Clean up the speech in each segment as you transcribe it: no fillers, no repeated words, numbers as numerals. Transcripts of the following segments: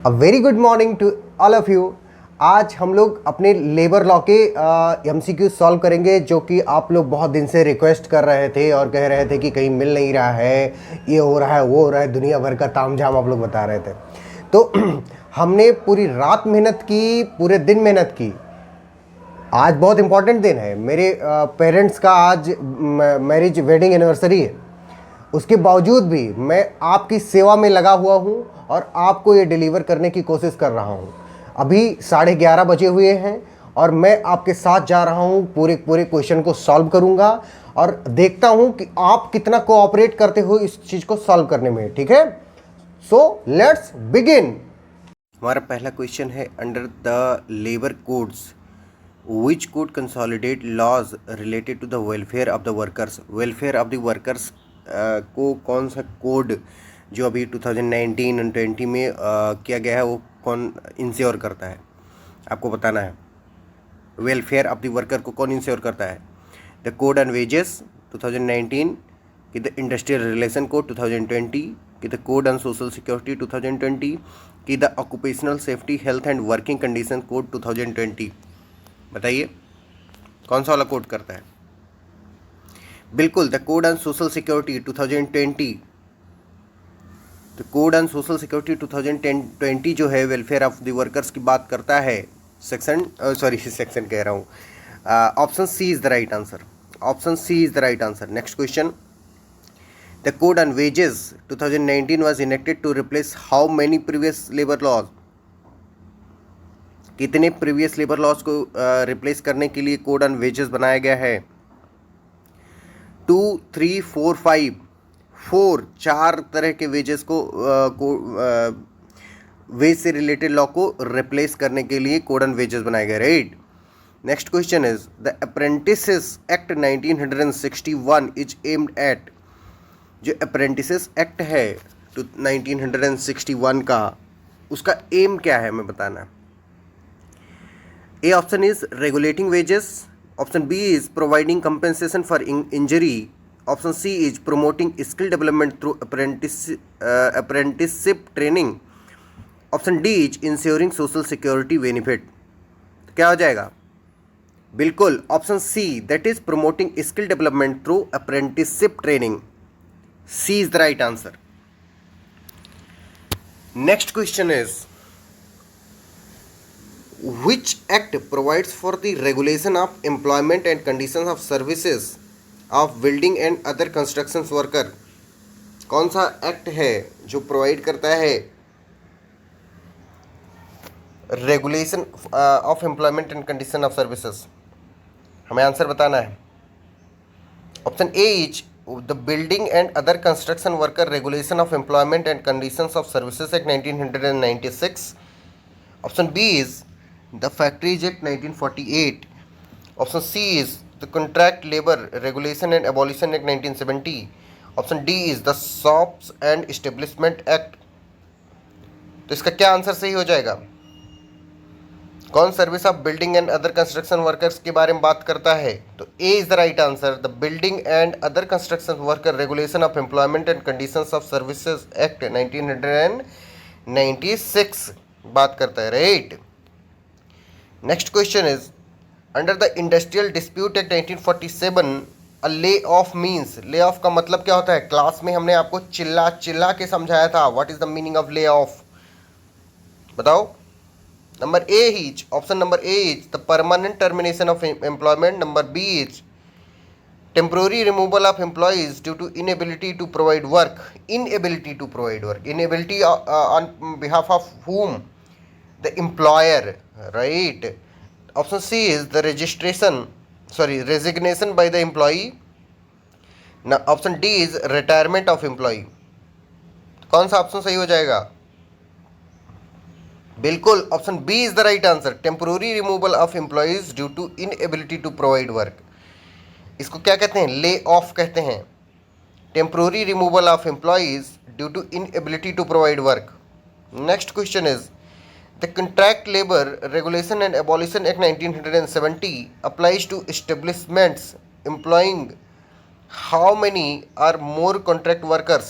A very good morning to all of you. आज हम लोग अपने लेबर लॉ के एमसीक्यू सॉल्व करेंगे, जो कि आप लोग बहुत दिन से रिक्वेस्ट कर रहे थे और कह रहे थे कि कहीं मिल नहीं रहा है, ये हो रहा है वो हो रहा है, दुनिया भर का तामझाम आप लोग बता रहे थे। तो हमने पूरी रात मेहनत की, पूरे दिन मेहनत की। आज बहुत इंपॉर्टेंट दिन है, मेरे पेरेंट्स का आज मैरिज वेडिंग एनिवर्सरी है। उसके बावजूद भी मैं आपकी सेवा में लगा हुआ हूं और आपको ये डिलीवर करने की कोशिश कर रहा हूं। अभी 11:30 बजे हुए हैं और मैं आपके साथ जा रहा हूं, पूरे पूरे क्वेश्चन को सॉल्व करूंगा और देखता हूं कि आप कितना कोऑपरेट करते हो इस चीज़ को सॉल्व करने में। ठीक है, सो लेट्स बिगिन। हमारा पहला क्वेश्चन है, under the labour codes which code consolidate laws related to the welfare of the workers. Welfare of the workers को कौन सा कोड जो अभी 2019 और 20 में किया गया है वो कौन इंश्योर करता है, आपको बताना है। वेलफेयर ऑफ द वर्कर को कौन इंश्योर करता है? द कोड ऑन वेजेस 2019, कि द इंडस्ट्रियल रिलेशन कोड 2020, कि the code on social security 2020, कि the occupational safety health and working condition code 2020। बताइए कौन सा वाला कोड करता है? बिल्कुल, the code on social security 2020। The code on social security 2020 जो है वेलफेयर ऑफ द वर्कर्स की बात करता है। सेक्शन कह रहा हूँ, option C is the right answer. Option C is the right answer. Next question, the code on wages 2019 was enacted to replace how many previous labour laws. कितने previous labour laws को replace करने के लिए code on wages बनाया गया है? 2, 3, 4, 5, 4, 4 तरह के वेजेस को वेज से रिलेटेड लॉ को रिप्लेस करने के लिए कोड ऑन वेजेस बनाए गए, right. Next question is, the apprentices act 1961 is aimed at. जो अप्रेंटिसेस एक्ट है 1961 का, उसका एम क्या है हमें बताना। A option is regulating wages, option B is providing compensation for injury, option C is promoting skill development through apprenticeship training, option D is ensuring social security benefit. तो क्या हो जाएगा? बिल्कुल option C, that is promoting skill development through apprenticeship training. C is the right answer. Next question is, which act provides for the regulation of employment and conditions of services of building and other construction worker। कौन सा act है जो provide करता है regulation of employment and condition of services? हमें answer बताना है। Option A is the building and other construction worker regulation of employment and conditions of services act 1996। Option B is the Factories Act 1948. Option C is the Contract Labor Regulation and Abolition Act 1970. Option D is the Shops and Establishment Act। तो इसका क्या answer सही हो जाएगा? कौन service of building and other construction workers के बारे में बात करता है? तो A is the right answer. The building and other construction worker regulation of employment and conditions of services act 1996 बात करता है, right. Next question is, under the industrial dispute act 1947 a lay off means. Lay off का मतलब क्या होता है? Class में हमने आपको चिल्ला चिल्ला के समझाया था। What is the meaning of lay off? बताओ। Number A is, option number A is the permanent termination of employment. Number B is temporary removal of employees due to inability to provide work. Inability to provide work, inability on behalf of whom? The employer, right? Option C is the resignation by the employee. Now option D is retirement of employee। कौन सा option सही हो जाएगा? बिल्कुल option B is the right answer. Temporary removal of employees due to inability to provide work. इसको क्या कहते हैं? ले ऑफ कहते हैं। Temporary removal of employees due to inability to provide work. Next question is, the Contract Labor Regulation and Abolition Act 1970 applies to establishments employing how many or more contract workers?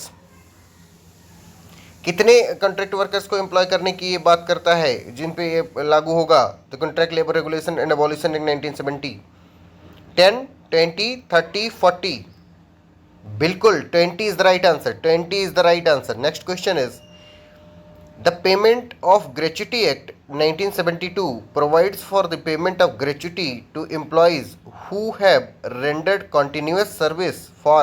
कितने contract workers को employ करने की ये बात करता है जिन पे ये लागू होगा? The contract labour regulation and abolition in 1970। 10, 20, 30, 40। बिल्कुल 20 is the right answer, 20 is the right answer. Next question is the payment of gratuity act 1972 provides for the payment of gratuity to employees who have rendered continuous service for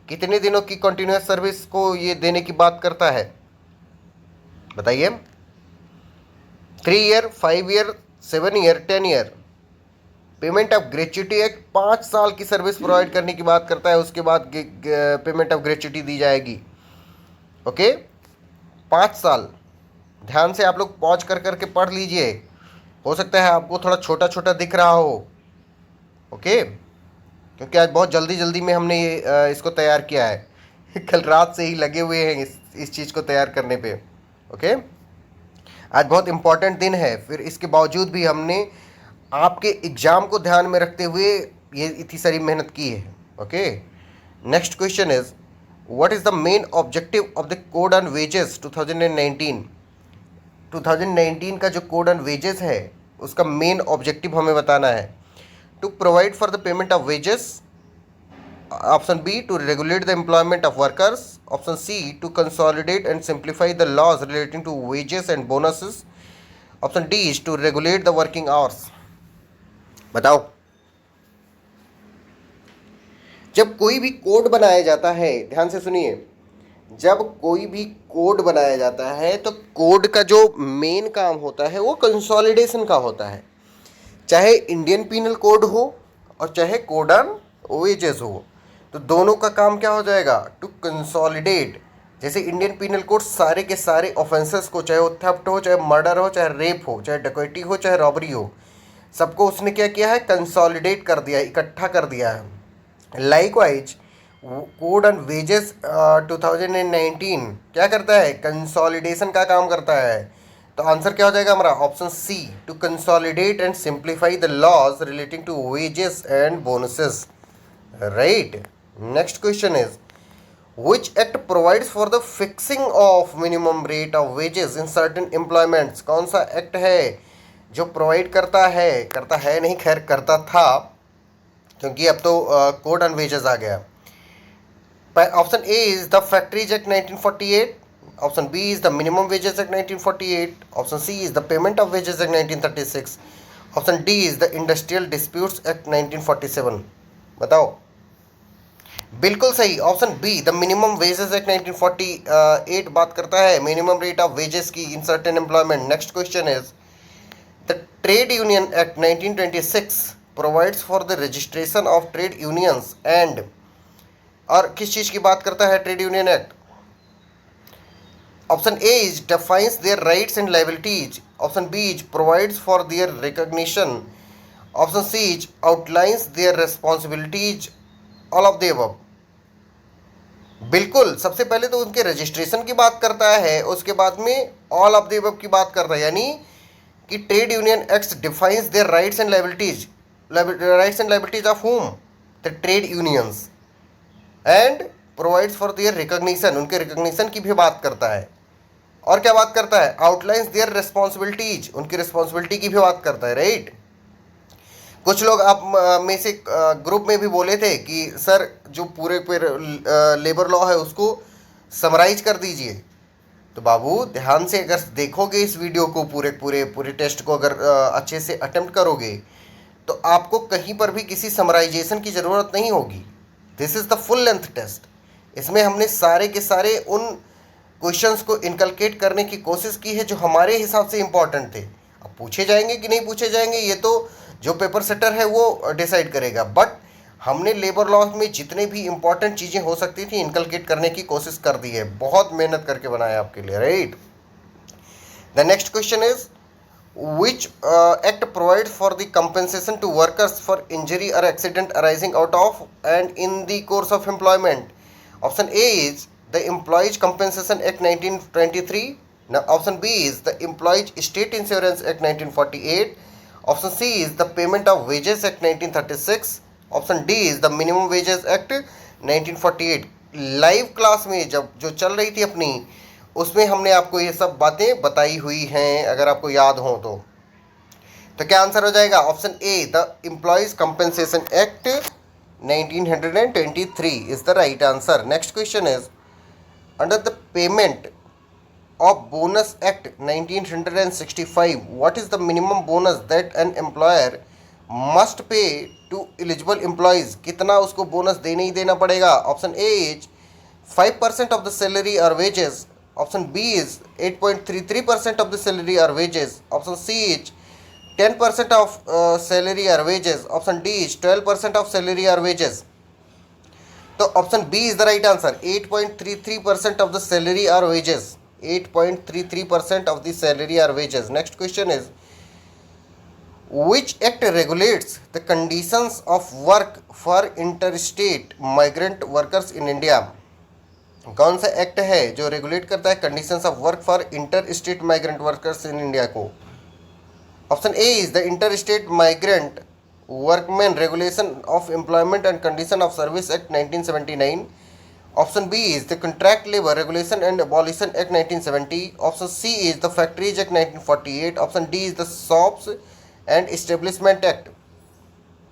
कितने दिनों की continuous service को ये देने की बात करता है? बताइए। 3 year, 5 year, 7 year, 10 year. Payment of gratuity act 5 साल की सर्विस प्रोवाइड करने की बात करता है, उसके बाद पेमेंट ऑफ ग्रेच्युटी दी जाएगी। ओके, 5 साल। ध्यान से आप लोग पॉज कर करके पढ़ लीजिए, हो सकता है आपको थोड़ा छोटा छोटा दिख रहा हो। ओके, क्योंकि आज बहुत जल्दी जल्दी में हमने ये इसको तैयार किया है कल रात से ही लगे हुए हैं इस चीज़ को तैयार करने पे। ओके, आज बहुत इम्पॉर्टेंट दिन है, फिर इसके बावजूद भी हमने आपके एग्ज़ाम को ध्यान में रखते हुए ये इतनी सारी मेहनत की है। Okay, next question is what is the main objective of the code on wages 2019? 2019 का जो कोड ऑन वेजेस है उसका मेन ऑब्जेक्टिव हमें बताना है। To provide for the payment of wages, option B to regulate the employment of workers, option C to consolidate and simplify the laws relating to wages and bonuses, option D is to regulate the working hours. बताओ। जब कोई भी code बनाया जाता है, ध्यान से सुनिए, जब कोई भी कोड बनाया जाता है तो कोड का जो मेन काम होता है वो कंसोलिडेशन का होता है। चाहे इंडियन पीनल कोड हो और चाहे कोड ऑन वेजेस हो, तो दोनों का काम क्या हो जाएगा? To consolidate. जैसे इंडियन पीनल कोड सारे के सारे ऑफेंसेस को, चाहे वो थेफ्ट हो, चाहे मर्डर हो, चाहे रेप हो, चाहे डकैती हो, चाहे रॉबरी हो, सबको उसने क्या किया है? कंसोलिडेट कर दिया, इकट्ठा कर दिया है। लाइकवाइज कोड ऑन वेजेस 2019 क्या करता है? कंसोलिडेशन का काम करता है। तो आंसर क्या हो जाएगा हमारा? Option C, to consolidate and simplify the laws relating to wages and bonuses. Right. Next question is which act provides for the fixing of minimum rate of wages in certain employments? कौन सा act है जो provide करता है नहीं, खैर करता था, क्योंकि अब तो कोड ऑन वेजेस आ गया। Option A is the factories act 1948, option B is the minimum wages act 1948, option C is the payment of wages act 1936, option D is the industrial disputes act 1947। बताओ। बिल्कुल सही, option B the minimum wages act 1948 बात करता है minimum rate of wages की in certain employment. Next question is the trade union act 1926 provides for the registration of trade unions and, और किस चीज़ की बात करता है trade union act? Option A is defines their rights and liabilities, option B is provides for their recognition, option C is outlines their responsibilities, all of the above. बिल्कुल, सबसे पहले तो उनके रजिस्ट्रेशन की बात करता है, उसके बाद में ऑल ऑफ द अबव की बात करता है, यानी कि trade union act defines their rights and liabilities of हुम? The trade unions, and provides for their recognition, उनके रिकॉग्निशन की भी बात करता है। और क्या बात करता है? आउटलाइंस देयर रिस्पॉन्सिबिलिटीज, उनकी रिस्पॉन्सिबिलिटी की भी बात करता है। राइट। कुछ लोग आप में से ग्रुप में भी बोले थे कि सर जो पूरे लेबर लॉ है उसको समराइज कर दीजिए। तो बाबू ध्यान से अगर देखोगे इस वीडियो को, पूरे टेस्ट को अगर अच्छे से अटेम्प्ट करोगे तो आपको कहीं पर भी किसी समराइजेशन की ज़रूरत नहीं होगी। This is the full length test. इसमें हमने सारे के सारे उन क्वेश्चंस को इनकलकेट करने की कोशिश की है जो हमारे हिसाब से इम्पॉर्टेंट थे। अब पूछे जाएंगे कि नहीं पूछे जाएंगे ये तो जो पेपर सेटर है वो डिसाइड करेगा, बट हमने लेबर लॉ में जितने भी इंपॉर्टेंट चीज़ें हो सकती थी इनकलकेट करने की कोशिश कर दी है, बहुत मेहनत करके बनाया आपके लिए। Right. The next question is which act provides for the compensation to workers for injury or accident arising out of and in the course of employment? Option A is the Employees Compensation Act 1923. Now option B is the Employees State Insurance Act 1948. Option C is the Payment of Wages Act 1936. Option D is the Minimum Wages Act 1948. Live class में जब जो चल रही थी अपनी, उसमें हमने आपको ये सब बातें बताई हुई हैं, अगर आपको याद हो तो क्या आंसर हो जाएगा? Option A, the employees compensation act 1923 is the right answer. Next question is, under the payment of Bonus Act 1965, what is the minimum bonus that an employer must pay to eligible employees? कितना उसको bonus देना ही देना पड़ेगा? Option A is 5% of the salary or wages, option B is 8.33% of the salary or wages, option C is 10% of salary or wages, option D is 12% of salary or wages। तो option B is the right answer, 8.33% of the salary or wages, 8.33% of the salary or wages। Next question is, which act regulates the conditions of work for interstate migrant workers in India? कौन सा act है जो regulate करता है conditions of work for inter state migrant workers in India को? Option A is the inter state migrant workman regulation of employment and condition of service act 1979, option B is the contract labour regulation and abolition act 1970, option C is the factories act 1948, option D is the shops and establishment act.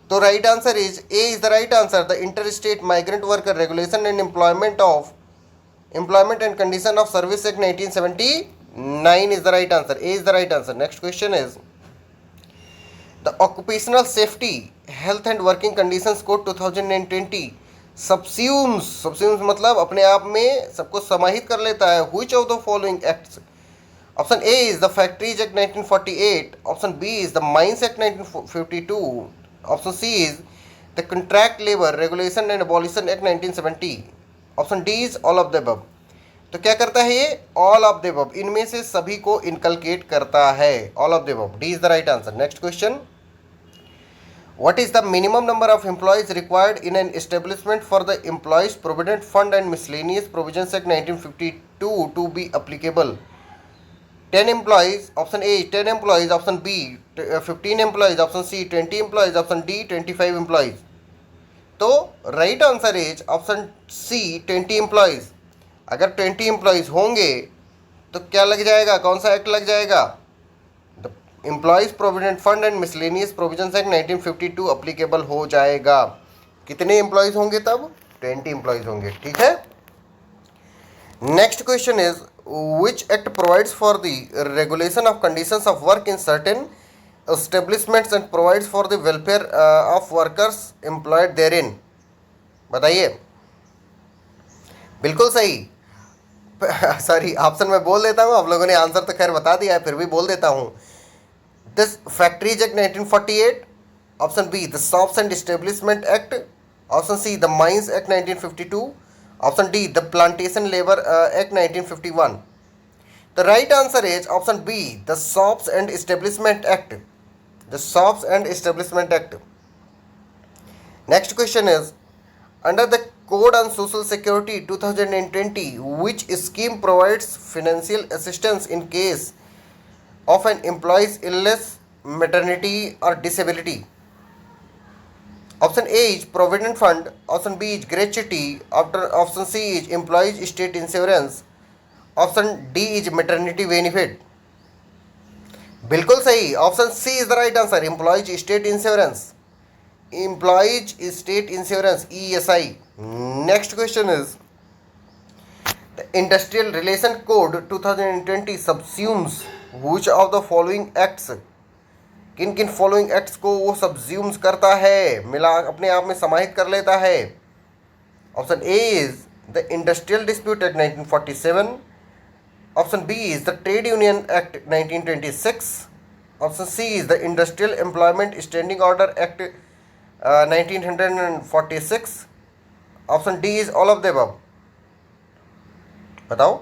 तो right answer is A is the right answer, the inter state migrant worker regulation and employment and condition of service act 1979 is the right answer. A is the right answer. Next question is, the Occupational Safety, Health and Working Conditions Code 2020 subsumes मतलब अपने आप में सबको समाहित कर लेता है which of the following acts? Option A is the Factories Act 1948, option B is the Mines Act 1952, option C is the Contract Labor Regulation and Abolition Act 1970, option D is all of the above. तो क्या करता है ये? All of the above, इनमें से सभी को inculcate करता है, all of the above. D is the right answer. Next question, what is the minimum number of employees required in an establishment for the employees provident fund and miscellaneous provisions act 1952 to be applicable? 10 employees, option A 10 employees, option B 15 employees, option C 20 employees, option D 25 employees। तो right answer is option C 20 employees. अगर 20 employees होंगे तो क्या लग जाएगा, कौन सा act लग जाएगा? The employees provident fund and miscellaneous provisions act 1952 applicable हो जाएगा। कितने एम्प्लॉयज़ होंगे तब? 20 एम्प्लॉयज़ होंगे, ठीक है। Next question is, which act provides for the regulation of conditions of work in certain establishments and provides for the welfare of workers employed therein? बताइए। बिल्कुल सही। सॉरी, ऑप्शन में बोल देता हूँ, आप लोगों ने आंसर तो खैर बता दिया है, फिर भी बोल देता हूँ। This factories act 1948, option B the shops and establishment act, option C the mines act 1952, option D the plantation labour act 1951। The right answer is option B the shops and establishment act, the Shops and Establishment Act। Next question is, under the Code on Social Security 2020, which scheme provides financial assistance in case of an employee's illness, maternity or disability? Option A is Provident Fund, option B is gratuity, option C is Employees State Insurance, option D is Maternity Benefit। बिल्कुल सही, option C is the right answer, employees state insurance, employees state insurance ESI। Next question is, the industrial relation code 2020 subsumes which of the following acts? किन किन following acts को वो सबस्यूम्स करता है, मिला अपने आप में समाहित कर लेता है? Option A is the industrial dispute act 1947, option B is the Trade Union Act 1926, option C is the Industrial Employment Standing Order Act 1946, option D is all of the above। बताओ।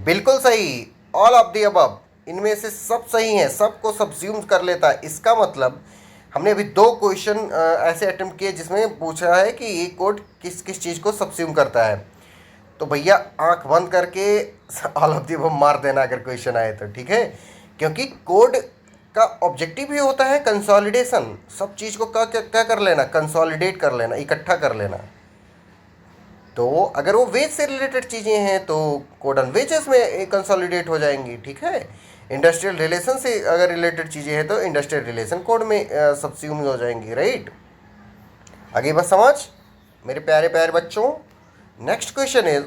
बिल्कुल सही, ऑल ऑफ द अबव, इनमें से सब सही हैं, सबको सबज्यूम कर लेता है। इसका मतलब हमने अभी 2 क्वेश्चन ऐसे अटेम्प्ट किए जिसमें पूछा है कि ये कोड किस किस चीज़ को सबज्यूम करता है। तो भैया आंख बंद करके ऑल ऑफ द अबव मार देना अगर क्वेश्चन आए तो, ठीक है। क्योंकि कोड का ऑब्जेक्टिव ही होता है कंसोलिडेशन, सब चीज़ को क्या कर लेना, कंसोलिडेट कर लेना, इकट्ठा कर लेना। तो अगर वो वेज से रिलेटेड चीज़ें हैं तो कोड ऑन वेजेस में कंसोलिडेट हो जाएंगी, ठीक है। इंडस्ट्रियल रिलेशन से अगर रिलेटेड चीज़ें हैं तो इंडस्ट्रियल रिलेशन कोड में सबस्यूम हो जाएंगी, राइट। आगे बस समझ मेरे प्यारे प्यारे बच्चों। Next question is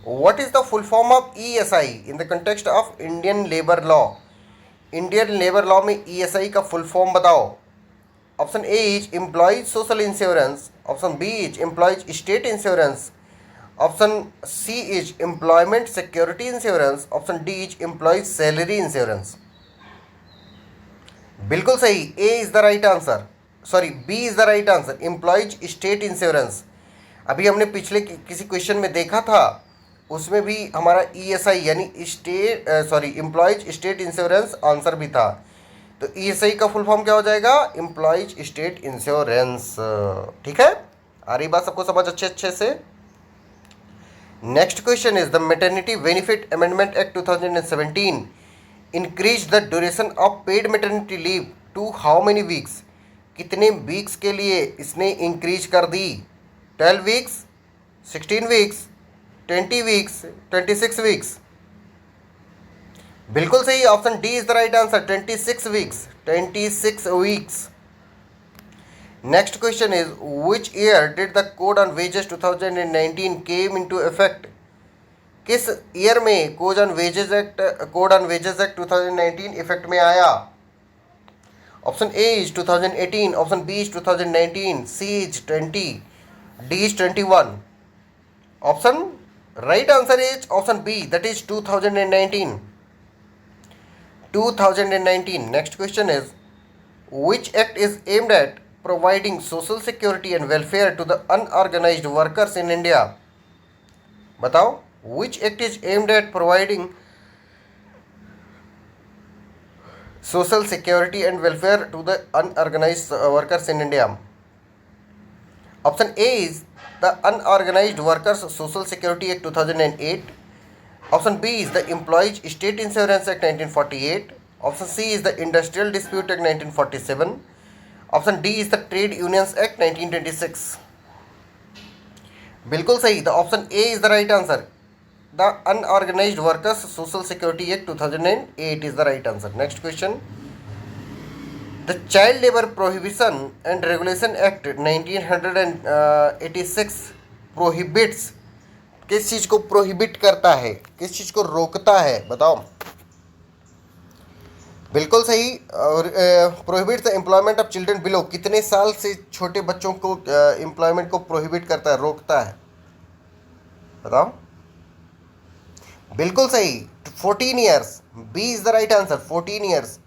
what is the full form of ESI in the context of Indian labour law. इंडियन लेबर लॉ में ESI का फुल फॉर्म बताओ। Option A is employees social insurance, option B is employees state insurance, option C is employment security insurance, option D is employees salary insurance. बिल्कुल सही, A is the right answer, sorry B is the right answer, employees state insurance. अभी हमने पिछले किसी question में देखा था, उसमें भी हमारा ESI यानी state sorry employees state insurance answer भी था। तो ESI का फुल फॉर्म क्या हो जाएगा, एम्प्लॉयज स्टेट इंश्योरेंस, ठीक है। आ रही बात सबको समझ अच्छे से। Next question is the maternity benefit amendment act 2017 increase the duration of paid maternity leave to how many weeks. कितने वीक्स के लिए इसने इंक्रीज कर दी, 12 वीक्स, 16 वीक्स, 20 वीक्स, 26 वीक्स। बिल्कुल सही, option D is the right answer, 26 weeks, 26 weeks. Next question is which year did the code on wages 2019 came into effect. किस year में code on wages act 2019 effect में आया। Option A is 2018, option B is 2019, C is 20, D is 21। Option right answer is option B, that is 2019। 2019। Next question is which act is aimed at providing social security and welfare to the unorganized workers in India। बताओ which act is aimed at providing social security and welfare to the unorganized workers in India। Option A is the Unorganized Workers Social Security Act 2008, option B is the Employees State Insurance Act 1948, option C is the Industrial Dispute Act 1947, option D is the trade unions act 1926। बिल्कुल सही, the option A is the right answer, the unorganised workers social security act 2008 is the right answer. Next question, the child labour prohibition and regulation act 1986 prohibits, किस चीज़ को prohibit करता है, किस चीज़ को रोकता है, बताओ। बिल्कुल सही, prohibit the employment of children below, कितने साल से छोटे बच्चों को एम्प्लॉयमेंट को प्रोहिबिट करता है, रोकता है, बताओ। बिल्कुल सही, 14 years, B is the right answer, 14 years.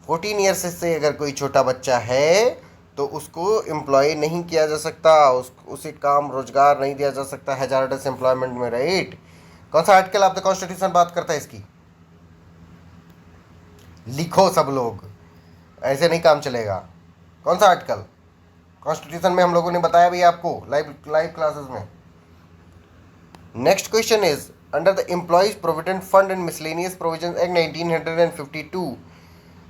14 years से अगर कोई छोटा बच्चा है तो उसको एम्प्लॉय नहीं किया जा सकता, उसे काम रोजगार नहीं दिया जा सकता हैजार्डस एम्प्लॉयमेंट में, राइट। कौन सा आर्टिकल ऑफ द कॉन्स्टिट्यूशन बात करता है इसकी, लिखो सब लोग, ऐसे नहीं काम चलेगा। कौन सा आर्टिकल कॉन्स्टिट्यूशन में हम लोगों ने बताया भी आपको लाइव क्लासेस में। Next question is under the employees provident fund and miscellaneous provision act 1952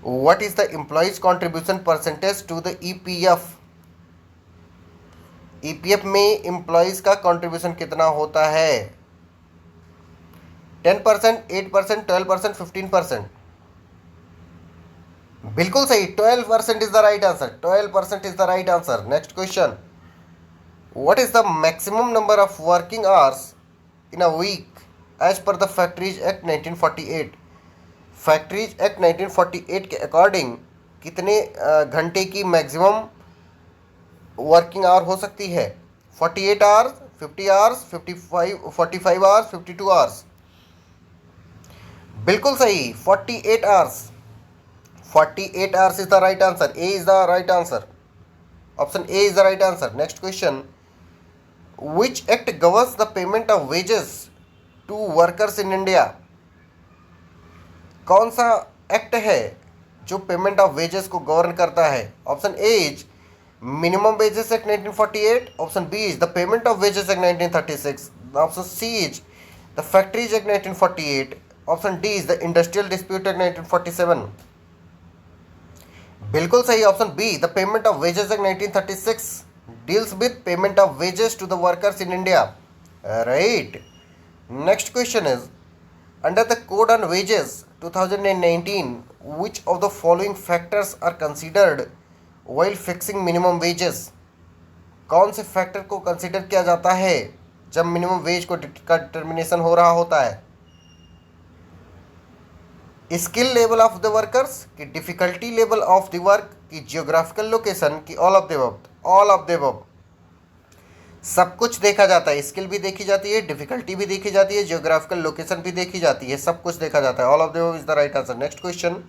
what is the employees contribution percentage to the EPF। EPF में एम्प्लॉयज का कॉन्ट्रीब्यूशन कितना होता है, 10%, 8%, 12%, 15%। बिल्कुल सही, 12% is the right answer, 12% is the right answer. Next question, what is the maximum number of working hours in a week as पर the factories act 1948। Factories act 1948 के according कितने घंटे की मैक्सिमम वर्किंग आवर हो सकती है, 48 hours, 50 hours, 45 hours, 52 hours. बिल्कुल सही, 48 hours, 48 hours is the right answer, A is the right answer, option A is the right answer। next question, which act governs the payment of wages to workers in India। कौन सा act है जो payment of wages को govern करता है। Option A is minimum wages act 1948, option B is the payment of wages act 1936, option C is the factories act 1948, option D is the industrial dispute act 1947। बिल्कुल सही, option B the payment of wages act 1936 deals with payment of wages to the workers in India, Right. Next question is, under the Code on Wages 2019, which of the following factors are considered while fixing minimum wages? कौन से factor को consider किया जाता है जब minimum wage को का determination हो रहा होता है? Skill level of the workers, की difficulty level of the work, की जियोग्राफिकल लोकेशन, की all of the above? All of the above. सब कुछ देखा जाता है, स्किल भी देखी जाती है, डिफिकल्टी भी देखी जाती है, जियोग्राफिकल लोकेशन भी देखी जाती है, सब कुछ देखा जाता है। All of the above is the right answer. Next question,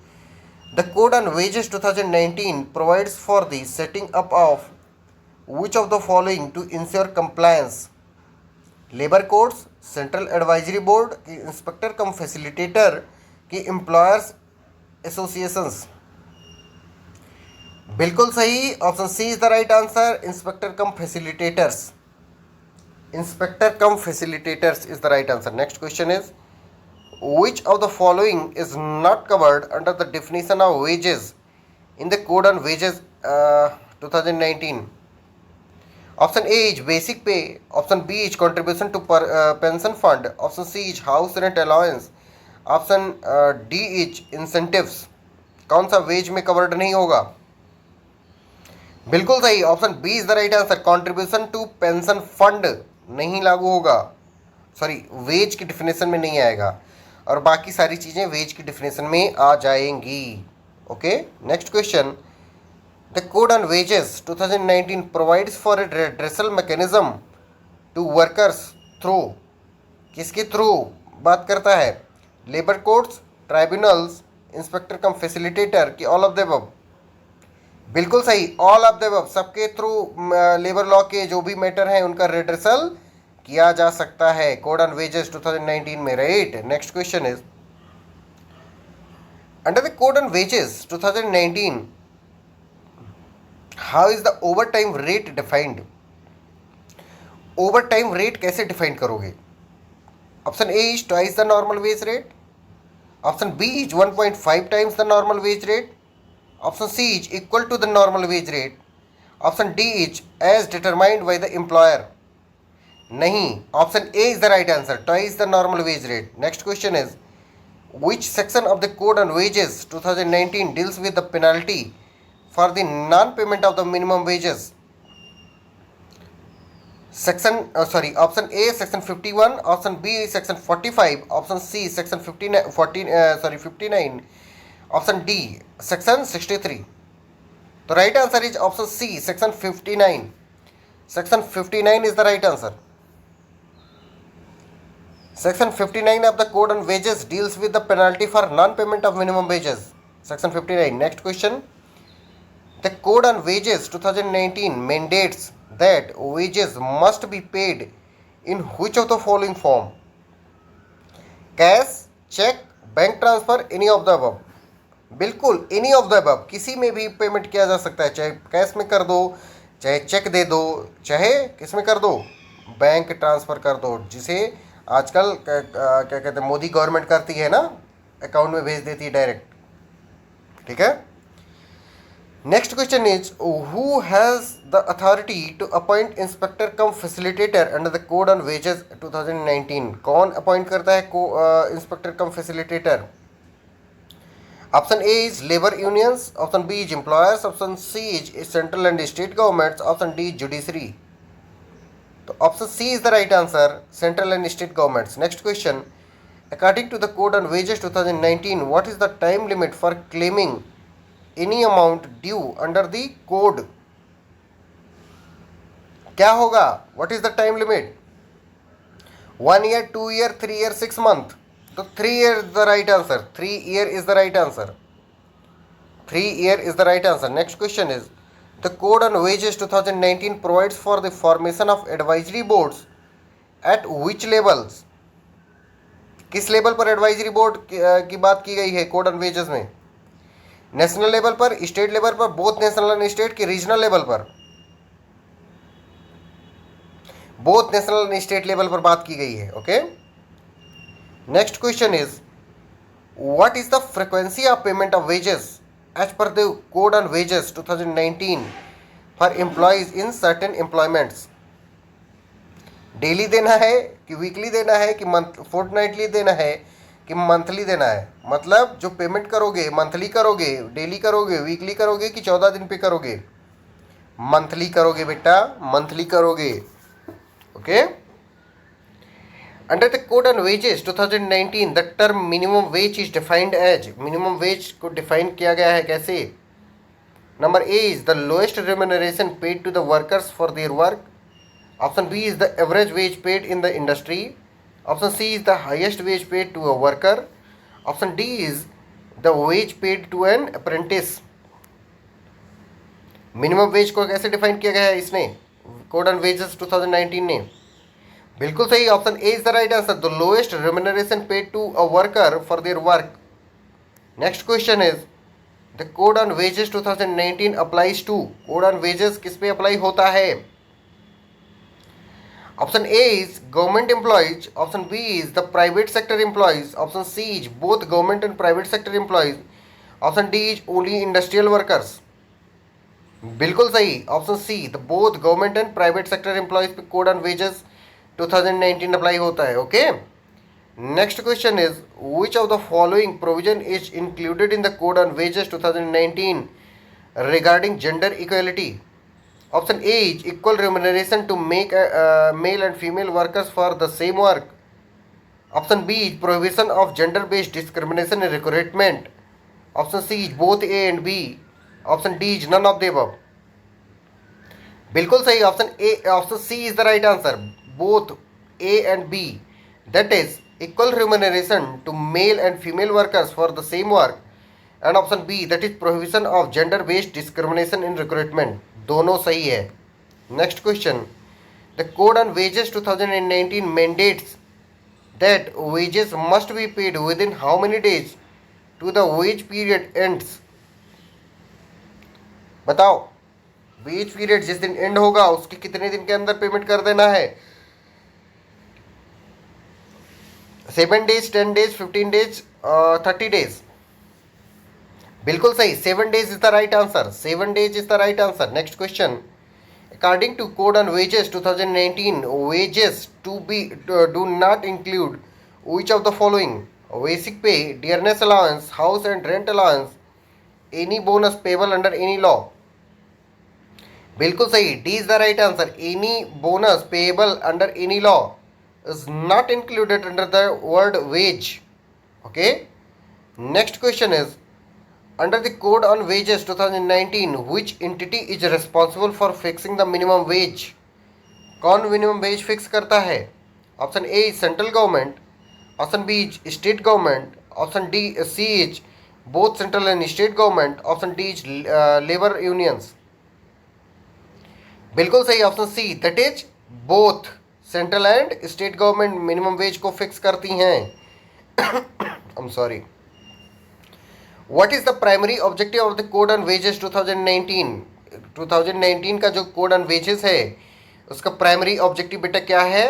the code on wages 2019 provides for the setting up of which of the following to ensure compliance? Labour codes, central advisory board, की inspector cum facilitator, की employers associations? बिल्कुल सही, option C is the right answer, inspector cum facilitators. Inspector cum facilitators is the right answer. Next question is, which of the following is not covered under the definition of wages in the code on wages 2019? Option A is basic pay, option B is contribution to pension fund, option C is house rent allowance, option D is incentives. कौन सा veg में covered नहीं होगा? बिल्कुल सही, option B is the right answer, contribution to pension fund नहीं लागू होगा, सॉरी वेज की डिफिनेशन में नहीं आएगा, और बाकी सारी चीज़ें वेज की डिफिनेशन में आ जाएंगी। Okay, next question, The Code on Wages 2019 provides for a redressal mechanism to workers through, किसके थ्रू बात करता है? Labour courts, tribunals, inspector cum facilitator, की ऑल ऑफ द अबव? बिल्कुल सही, ऑल ऑफ द अबव, सबके थ्रू लेबर लॉ के जो भी मैटर हैं उनका रेड्रेसल किया जा सकता है कोड ऑन वेजेस 2019 में। Right. Next question is, under the code on wages 2019 how is the over time rate defined? Over time rate कैसे डिफाइन करोगे? Option A is twice the normal wage rate, option B is 1.5 times the normal wage rate, option C is equal to the normal wage rate, option D is as determined by the employer. नहीं, option A is the right answer, twice the normal wage rate. Next question is, which section of the code on wages 2019 deals with the penalty for the non-payment of the minimum wages? Option A section 51, option B section 45, option C section 59, option D section 63. The right answer is option C section 59. Section 59 is the right answer. Section 59 of the Code on Wages deals with the penalty for non-payment of minimum wages. Section 59. Next question. The Code on Wages 2019 mandates that wages must be paid in which of the following form? Cash, check, bank transfer, any of the above? बिल्कुल any of the above, किसी में भी payment किया जा सकता है, चाहे cash में कर दो, चाहे चेक दे दो, चाहे किस में कर दो, बैंक ट्रांसफ़र कर दो, जिसे आजकल क्या कहते हैं मोदी गवर्नमेंट करती है ना, अकाउंट में भेज देती है डायरेक्ट। ठीक है। Next question is, who has the authority to appoint inspector cum facilitator under the code on wages 2019? कौन अपॉइंट करता है inspector cum facilitator? Option A is labour unions, option B is employers, option C is central and state governments, option D judiciary. तो option C is the right answer, central and state governments. Next question, according to the code on wages 2019 what is the time limit for claiming any amount due under the code? क्या होगा? What is the time limit? 1 year, 2 year, 3 year, 6 month? तो 3 year is the right answer. 3 year is the right answer. 3 year is the right answer. Next question is, the Code on Wages 2019 provides for the formation of advisory boards at which levels? किस level पर advisory board की बात की गई है code on wages में? National level पर, state level पर, बोथ नेशनल एंड स्टेट, की रीजनल लेवल पर? Both national and state level पर बात की गई है। Okay. Next question is, what is the frequency of payment of wages as per the Code on Wages 2019 for employees in certain employments? Daily देना है कि weekly देना है कि फोर्टनाइटली देना है कि मंथली देना है। मतलब जो पेमेंट करोगे मंथली करोगे, डेली करोगे, वीकली करोगे कि 14 दिन पे करोगे? मंथली करोगे बेटा, मंथली करोगे। Okay. Under the code on wages 2019 the term minimum wage is defined as, minimum wage को डिफाइन किया गया है कैसे? Number A is the lowest remuneration paid to the workers for their work. Option B is the average wage paid in the industry. Option C is the highest wage paid to a worker. Option D is the wage paid to an apprentice. Minimum wage को कैसे define किया गया है इसने, code on wages 2019 ने? बिल्कुल सही, option A is the right answer, the lowest remuneration paid to a worker for their work. Next question is the code on wages 2019 applies to, code on wages किस पे apply होता है? Option A is government employees, option B is the private sector employees, option C is both government and private sector employees, option D is only industrial workers. बिल्कुल सही, option C the both government and private sector employees पे code on wages 2019 apply होता है। Okay. Next question is which of the following provision is included in the code on wages 2019 regarding gender equality? Option A is equal remuneration to make male and female workers for the same work. Option B is prohibition of gender based discrimination in recruitment. Option C is both A and B. Option D is none of the above. बिल्कुल सही, option C is the right answer, both A and B, that is equal remuneration to male and female workers for the same work, and option B that is prohibition of gender based discrimination in recruitment। दोनों सही है। Next question, the code on wages 2019 mandates that wages must be paid within how many days to the wage period ends? बताओ, veg period जिस दिन and होगा उसके कितने दिन के अंदर पेमेंट कर देना है? 7 days, 10 days, 15 days, 30 days? बिल्कुल सही, 7 days is the right answer, 7 days is the right answer। Next question, according to code on wages 2019 wages do not include which of the following? Basic pay, dearness allowance, house and rent allowance, any bonus payable under any law? बिल्कुल सही, D is the right answer, any bonus payable under any law is not included under the word wage। Okay. Next question is under the code on wages 2019 which entity is responsible for fixing the minimum wage? कौन minimum wage fix करता है? Option A is central government, option B is state government, option D C is both central and state government, option D is labour unions. बिल्कुल सही, option C that is both central and state government minimum wage को fix करती हैं। I am sorry. What is the primary objective of the code on wages 2019? 2019 का जो code on wages है उसका primary objective बेटा क्या है?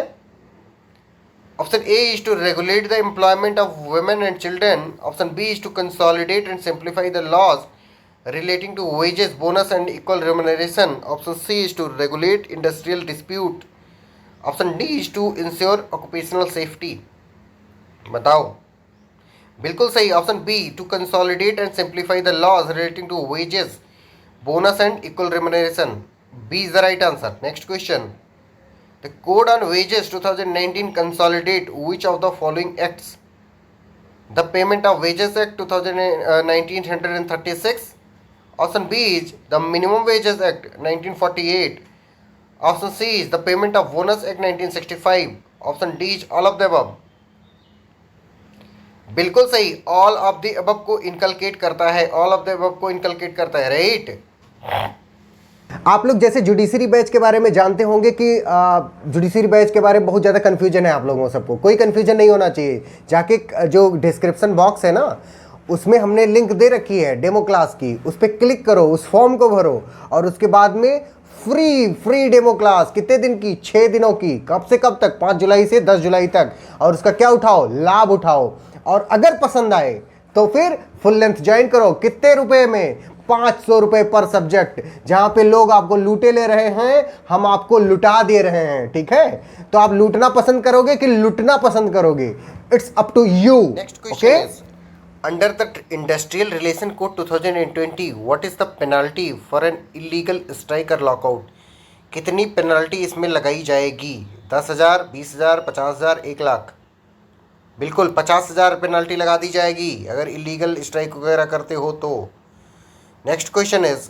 Option A is to regulate the employment of women and children, option B is to consolidate and simplify the laws relating to wages, bonus and equal remuneration, option C is to regulate industrial dispute, option D is to ensure occupational safety। बताओ। बिल्कुल सही, option B to consolidate and simplify the laws relating to wages, bonus and equal remuneration. B is the right answer. Next question, the code on wages 2019 consolidate which of the following acts? The payment of wages act 1936, option B is the minimum wages act 1948, option C is the payment of bonus act 1965, option D is all of the above। बिल्कुल सही, all of the above को inculcate करता है, all of the above को inculcate करता है, right. आप लोग जैसे जुडिशरी बैच के बारे में जानते होंगे कि जुडिशरी बैच के बारे में बहुत ज़्यादा कन्फ्यूजन है आप लोगों सबको। कोई कन्फ्यूजन नहीं होना चाहिए। जाके जो डिस्क्रिप्शन बॉक्स है ना उसमें हमने लिंक दे रखी है डेमो क्लास की, उस पर क्लिक करो, उस फॉर्म को भरो और उसके बाद में फ्री डेमो क्लास कितने दिन की? 6 दिनों की। कब से कब तक? 5 जुलाई से 10 जुलाई तक। और उसका क्या उठाओ? लाभ उठाओ। और अगर पसंद आए तो फिर फुल लेंथ ज्वाइन करो। कितने रुपए में? ₹500 पर सब्जेक्ट, जहां पे लोग आपको लूटे ले रहे हैं, हम आपको लुटा दे रहे हैं। ठीक है, तो आप लूटना पसंद करोगे कि लुटना पसंद करोगे? It's up to you. Next question is, under the industrial relation code 2020 what is the penalty for an illegal strike और लॉकआउट? कितनी पेनल्टी इसमें लगाई जाएगी? 10,000, 20,000, 50,000, 1,00,000? बिल्कुल 50,000 पेनल्टी लगा दी जाएगी अगर इलीगल स्ट्राइक वगैरह करते हो तो। Next question is,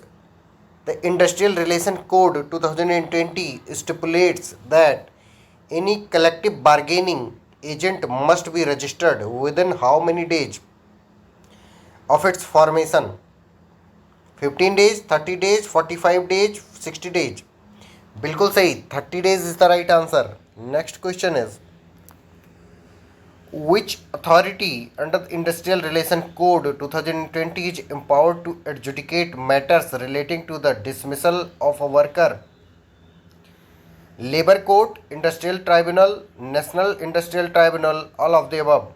the industrial relation code 2020 stipulates that any collective bargaining agent must be registered within how many days of its formation? 15 days, 30 days, 45 days, 60 days? बिल्कुल सही, 30 days is the right answer. Next question is, which authority under the Industrial Relation Code 2020 is empowered to adjudicate matters relating to the dismissal of a worker? Labor Court, Industrial Tribunal, National Industrial Tribunal, all of the above?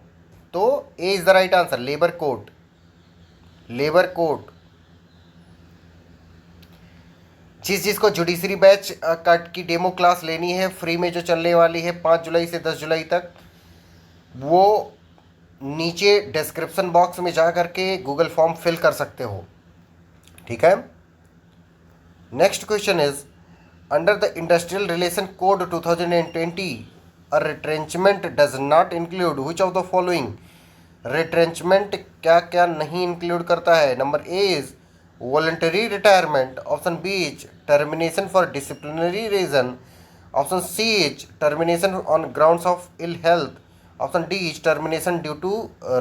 तो A is the right answer, Labor Court. Labour court. जिस जिसको judiciary batch cut की demo class लेनी है free में जो चलने वाली है 5 जुलाई से 10 जुलाई तक, वो नीचे डिस्क्रिप्शन बॉक्स में जा करके गूगल फॉर्म फिल कर सकते हो। ठीक है। Next question is, under the industrial relation code 2020 a retrenchment does not include which of the following? Retrenchment क्या क्या नहीं इंक्लूड करता है? Number A is voluntary retirement, option B is termination for disciplinary reason, option C is termination on grounds of ill health, option D is termination due to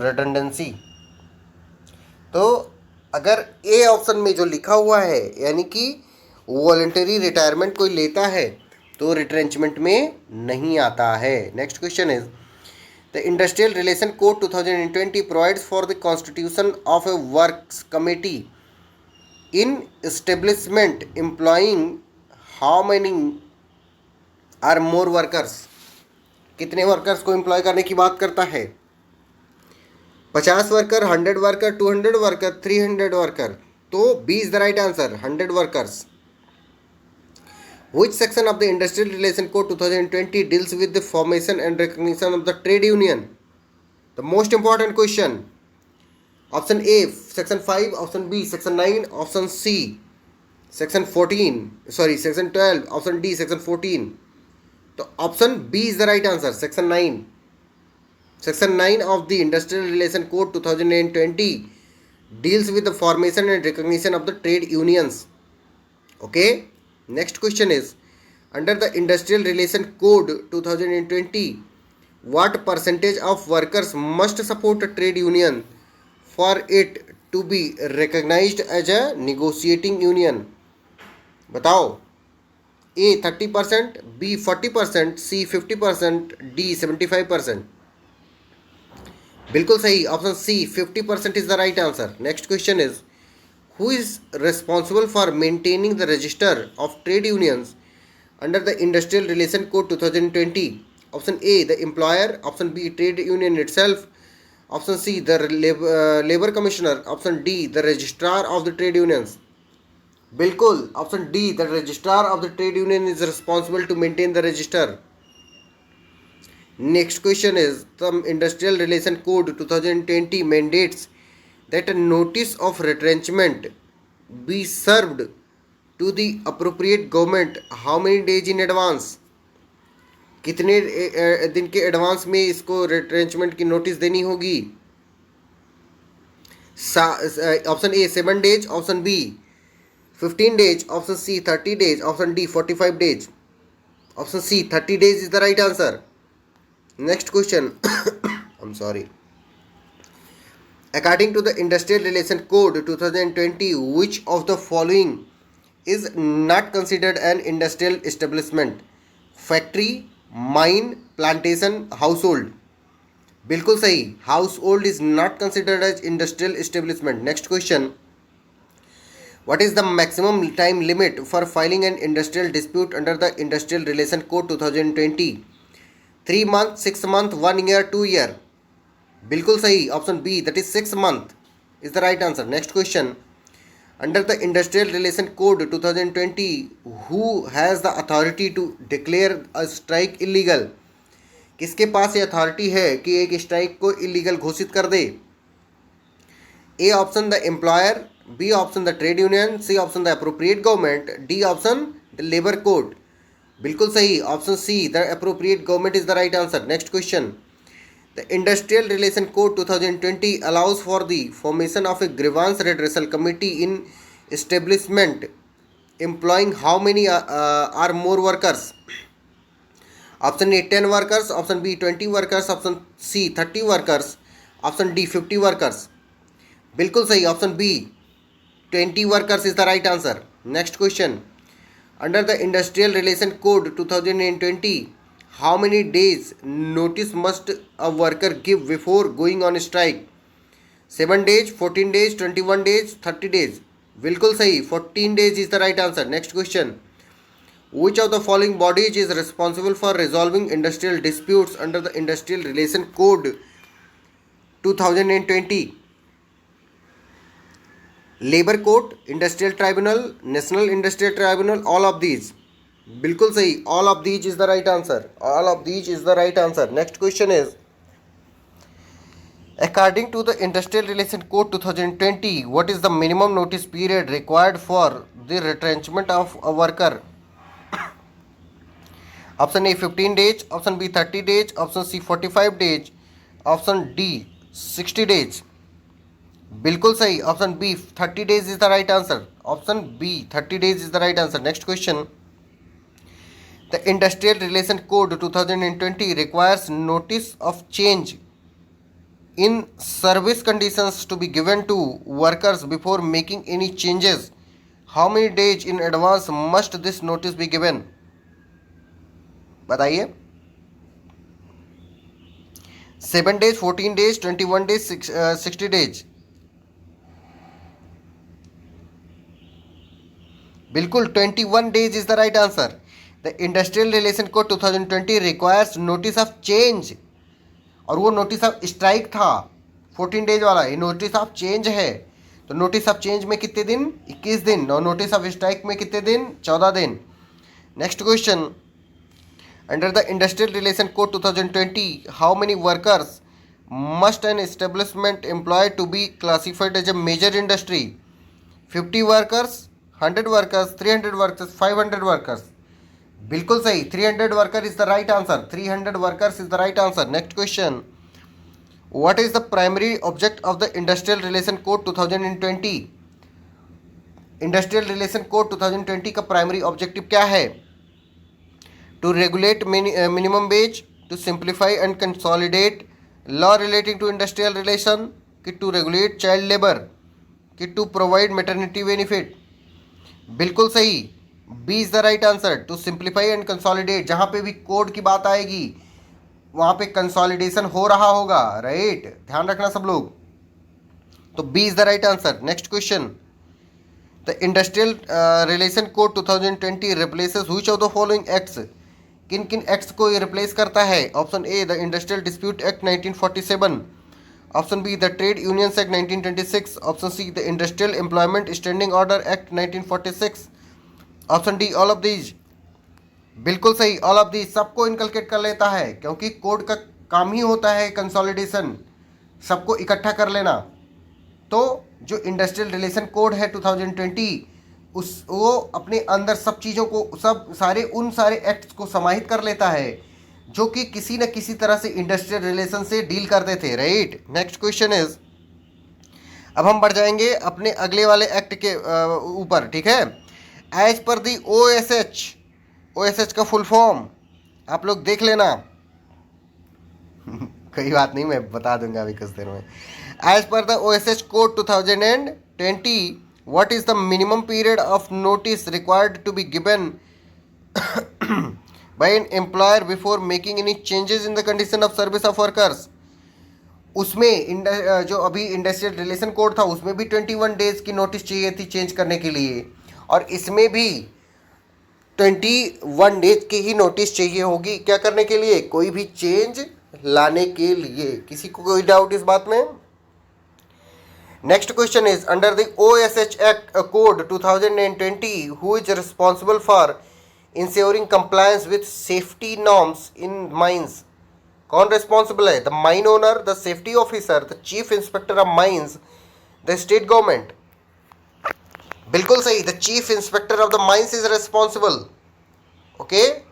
redundancy. तो अगर A option में जो लिखा हुआ है यानी कि वॉलंटरी रिटायरमेंट कोई लेता है तो रिट्रेंचमेंट में नहीं आता है। Next question is, the Industrial Relation Code 2020 provides for the constitution of a works committee in establishment employing how many or more workers? कितने वर्कर्स को एम्प्लॉय करने की बात करता है? 50 वर्कर, 100 वर्कर, 200 वर्कर, 300 वर्कर? तो B is the right answer, 100 workers. Which section of the Industrial Relation Code 2020 deals with the formation and recognition of the trade union? The most important question. Option A, section 5, option B, section 9, option C, section 14, section 12, option D, section 14. So option B is the right answer, section 9. Section 9 of the Industrial Relation Code 2020 deals with the formation and recognition of the trade unions. Okay. Next question is, under the Industrial Relation Code 2020 what percentage of workers must support a trade union for it to be recognized as a negotiating union? बताओ। A 30%, B 40%, C 50%, D 75%? बिल्कुल सही, option C 50% is the right answer. Next question is, who is responsible for maintaining the register of trade unions under the Industrial Relation Code 2020? Option A, the employer, option B, trade union itself, option C, the labor commissioner, option D, the registrar of the trade unions? बिल्कुल, option D, the registrar of the trade union is responsible to maintain the register. Next question is, the Industrial Relation Code 2020 mandates that a notice of retrenchment be served to the appropriate government how many days in advance? कितने दिन के advance में इसको retrenchment की notice देनी होगी? Option A 7 days, option B 15 days, option C 30 days, option D 45 days? Option C 30 days is the right answer. Next question. I'm sorry. According to the Industrial Relation Code 2020, which of the following is not considered an industrial establishment? Factory, mine, plantation, household? बिल्कुल सही, household is not considered as industrial establishment. Next question. What is the maximum time limit for filing an industrial dispute under the Industrial Relation Code 2020? 3 months, 6 months, 1 year, 2 year? बिल्कुल सही, option B, that is 6 months is the right answer. Next question. Under the industrial relation code 2020 who has the authority to declare a strike illegal? किसके पास ये authority है कि एक strike को illegal घोषित कर दे? A option the employer, B option the trade union, C option the appropriate government, D option the labour code. बिल्कुल सही, option C the appropriate government is the right answer. Next question, the industrial relation code 2020 allows for the formation of a grievance redressal committee in establishment employing how many or more workers? Option A 10 workers, option B 20 workers, option C 30 workers, option D 50 workers. बिल्कुल सही, option B 20 workers is the right answer. Next question, under the industrial relation code 2020 how many days notice must a worker give before going on strike? 7 days, 14 days, 21 days, 30 days. बिल्कुल सही, 14 days is the right answer. Next question, which of the following bodies is responsible for resolving industrial disputes under the industrial relation code 2020? Labour court, industrial tribunal, national industrial tribunal, all of these. बिल्कुल सही, all of these is the right answer, all of these is the right answer. Next question is, according to the industrial relation code 2020 what is the minimum notice period required for the retrenchment of a worker? Option A 15 days, option B 30 days, option C 45 days, option D 60 days। बिल्कुल सही, option B 30 days is the right answer, option B 30 days is the right answer. Next question, the industrial relation code 2020 requires notice of change in service conditions to be given to workers before making any changes. How many days in advance must this notice be given? बताइए। 7 days, 14 days, 21 days, 60 days। बिल्कुल 21 days is the right answer. The industrial relation code 2020 requires notice of change, और वो notice of strike था 14 days वाला, ये notice of change है। तो notice of change में कितने दिन? 21 दिन, और नोटिस ऑफ स्ट्राइक में कितने दिन? 14 दिन। Next question, under the industrial relation code 2020 how many workers must an establishment employ to be classified as a major industry? 50 workers, 100 workers, 300 workers, 500 workers. बिल्कुल सही, 300 worker is the right answer, 300 workers is the right answer. Next question, what is the primary object of the industrial relation code 2020? Industrial relation code 2020 का primary objective क्या है? To regulate minimum wage, to simplify and consolidate law relating to industrial relation, कि to regulate child labour, कि to provide maternity benefit? बिल्कुल सही, B is the right answer, to simplify and consolidate. जहाँ पे भी code की बात आएगी वहाँ पे कंसोलिडेशन हो रहा होगा, राइट? ध्यान रखना सब लोग। तो B is the right answer. Next question, the industrial relation code 2020 replaces which of the following acts? किन किन एक्ट्स को ये रिप्लेस करता है? Option A the industrial dispute act 1947, option B the trade unions act 1926, option C the industrial employment standing order act 1946, option D all of these. बिल्कुल सही, all of these सबको inculcate कर लेता है, क्योंकि कोड का काम ही होता है कंसोलिडेशन, सबको इकट्ठा कर लेना। तो जो इंडस्ट्रियल रिलेशन कोड है 2020 वो अपने अंदर सब चीज़ों को, सब सारे उन सारे एक्ट्स को समाहित कर लेता है जो कि किसी न किसी तरह से इंडस्ट्रियल रिलेशन से डील करते थे, राइट? नेक्स्ट क्वेश्चन इज, अब हम बढ़ जाएंगे अपने अगले वाले एक्ट के ऊपर, ठीक है? एज पर दी OSH का फुल फॉर्म आप लोग देख लेना कोई बात नहीं, मैं बता दूंगा अभी कुछ देर में। एज पर the OSH code 2020 what is the minimum period of notice required to be given by an employer before making any changes in the condition of service of workers? उसमें जो अभी इंडस्ट्रियल रिलेशन कोड था उसमें भी 21 days की notice चाहिए थी change करने के लिए, और इसमें भी 21 डेज की ही नोटिस चाहिए होगी। क्या करने के लिए? कोई भी चेंज लाने के लिए। किसी को कोई डाउट इस बात में? Next question is, under the OSH Act Code 2020, who is responsible for ensuring compliance with safety norms in mines? कौन responsible है? The mine owner, the safety officer, the chief inspector of mines, the state government? बिल्कुल सही, the chief inspector of the mines is responsible. Okay,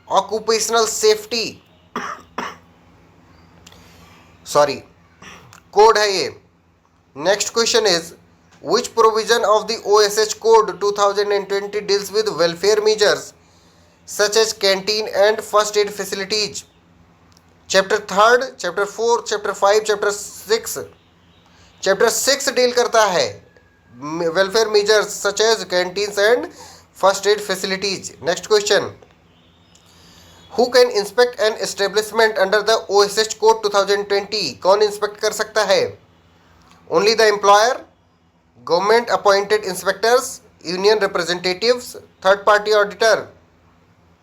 occupational safety sorry code है ये. Next question is, which provision of the OSH Code 2020 deals with welfare measures such as canteen and first aid facilities? Chapter 3rd, Chapter 4, Chapter 5, Chapter 6. Chapter 6 deal करता है welfare measures such as canteens and first aid facilities. Next question. Who can inspect an establishment under the OSH Code 2020? कौन inspect कर सकता है? Only the employer, government appointed inspectors, union representatives, third party auditor?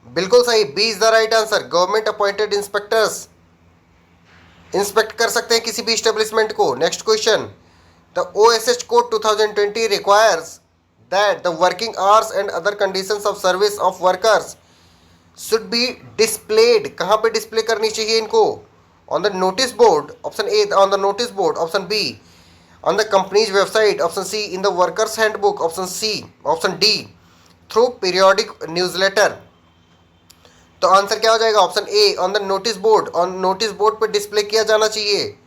बिल्कुल सही, B is the right answer. Government appointed inspectors inspect कर सकते हैं किसी भी एस्टेब्लिशमेंट को. Next question. The OSH Code 2020 requires that the working hours and other conditions of service of workers should be displayed. कहाँ पे डिस्प्ले करनी चाहिए इनको? On the notice board, option A. On the notice board, option B. On the company's website, option C. In the workers handbook, option C. Option D. Through periodic newsletter. तो answer क्या हो जाएगा? Option A, on the notice board. On notice board पे display किया जाना चाहिए.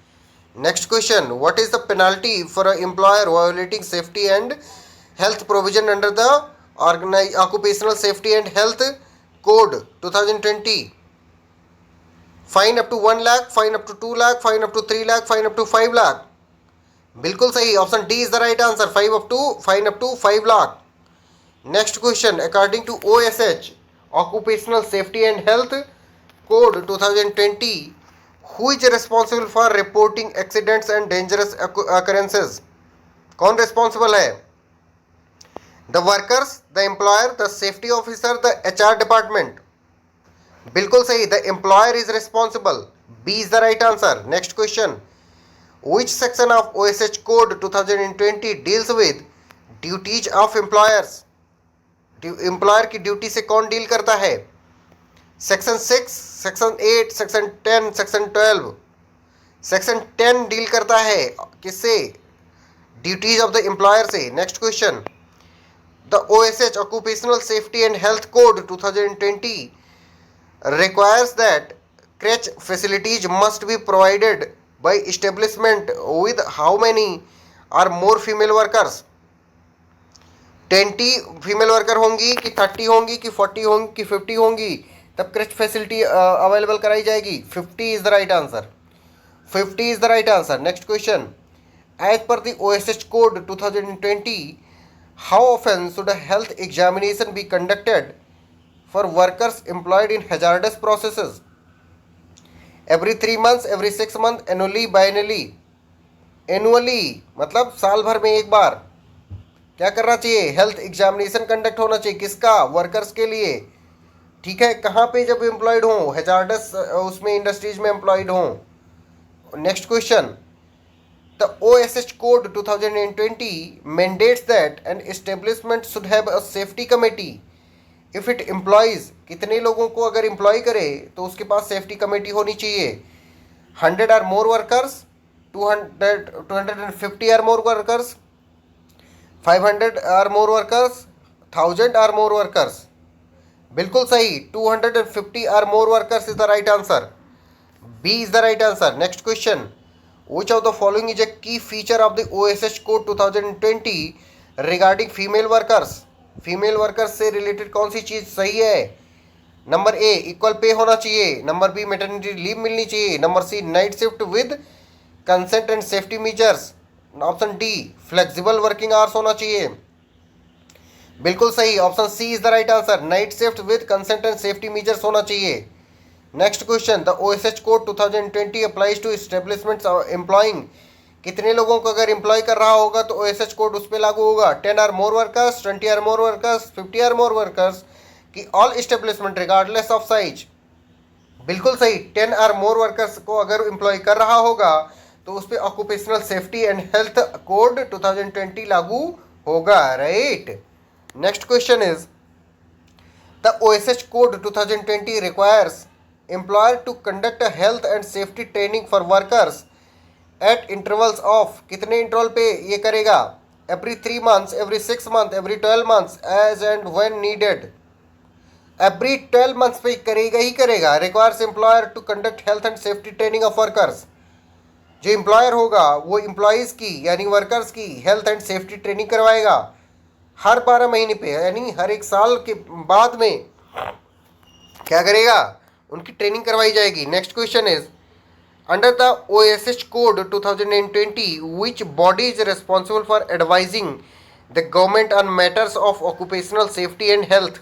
Next question. What is the penalty for a employer violating safety and health provision under the occupational safety and health code 2020? Fine up to 1 lakh, fine up to 2 lakh, fine up to 3 lakh, fine up to 5 lakh. बिल्कुल सही, option D is the right answer. Fine up to 5 lakh. Next question. According to OSH Occupational Safety and Health Code 2020, who is responsible for reporting accidents and dangerous occurrences? कौन responsible है? The workers, the employer, the safety officer, the HR department? बिल्कुल सही, the employer is responsible. B is the right answer. Next question. Which section of OSH Code 2020 deals with duties of employers? Employer की duty से कौन deal करता है? Section 6, section 8, section 10, section 12. Section 10 deal करता है किससे? ड्यूटीज ऑफ द एम्प्लॉयर से. Next question. The OSH occupational safety and health code 2020 requires that crèche facilities must be provided by establishment with how many or more female workers? 20 female worker होंगी कि 30 होंगी कि 40 होंगी कि 50 होंगी तब creche facility available कराई जाएगी? 50 is the right answer. 50 is the right answer. Next question. As पर the OSH code 2020, how often should a health examination be conducted for workers employed in hazardous processes? Every 3 months, every 6 months, annually, biennially? Annually मतलब साल भर में एक बार क्या करना चाहिए? Health examination conduct होना चाहिए. किसका? वर्कर्स के लिए. ठीक है, कहाँ पे? जब एम्प्लॉयड हों, हैजार्डस उसमें इंडस्ट्रीज में एम्प्लॉयड हों. Next question. The OSH code 2020 mandates that an establishment should have a safety committee if it employs. कितने लोगों को अगर एम्प्लॉय करे तो उसके पास सेफ्टी कमेटी होनी चाहिए? 100 or more workers, 250 or more workers, 500 or more workers, 1000 or more workers? बिल्कुल सही, 250 or more workers is the right answer. B is the right answer. Next question. Which of the following is a key feature of the OSH Code 2020 regarding female workers? Female workers से related कौन सी चीज़ सही है? Number ए, equal pay होना चाहिए. Number B, maternity leave मिलनी चाहिए. Number C, night shift with consent and safety measures. Option D, flexible working hours होना चाहिए. बिल्कुल सही, option C is the right answer. Night shift with consent and safety measures होना चाहिए. Next question. The OSH code 2020 applies to establishments employing. कितने लोगों को अगर एम्प्लॉय कर रहा होगा तो OSH कोड उस पर लागू होगा? 10 or more workers, 20 or more workers, 50 or more workers, कि all establishment regardless of size? बिल्कुल सही, 10 or more workers को अगर एम्प्लॉय कर रहा होगा तो उस पर occupational safety and health code 2020 लागू होगा, right. Next question is the OSH code 2020 requires employer to conduct a health and safety training for workers at intervals of, कितने इंटरवल पे ये करेगा? Every 3 months, every 6 months, every 12 months, as and when needed. Every 12 months पे करेगा ही करेगा। Requires employer to conduct health and safety training of workers, जो employer होगा वो एम्प्लॉयज़ की यानी वर्कर्स की हेल्थ एंड सेफ्टी ट्रेनिंग करवाएगा हर 12 महीने पे, यानी हर 1 साल के बाद में क्या करेगा? उनकी ट्रेनिंग करवाई जाएगी। Next question is under the OSH code 2020 which body is responsible for advising the government on matters of occupational safety and health?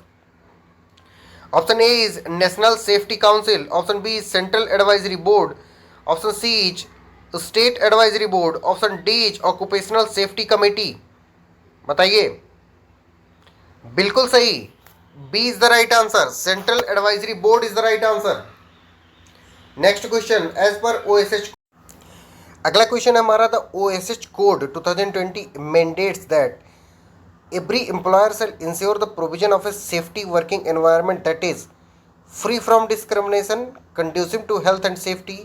Option A is National Safety Council, option B is Central Advisory Board, option C is State Advisory Board, option D is Occupational Safety Committee। बताइए। बिल्कुल सही, B is the right answer, Central Advisory Board is the right answer। Next question as पर OSH, अगला question है हमारा the OSH code 2020 mandates that every employer shall ensure the provision of a safety working environment that is free from discrimination, conducive to health and safety,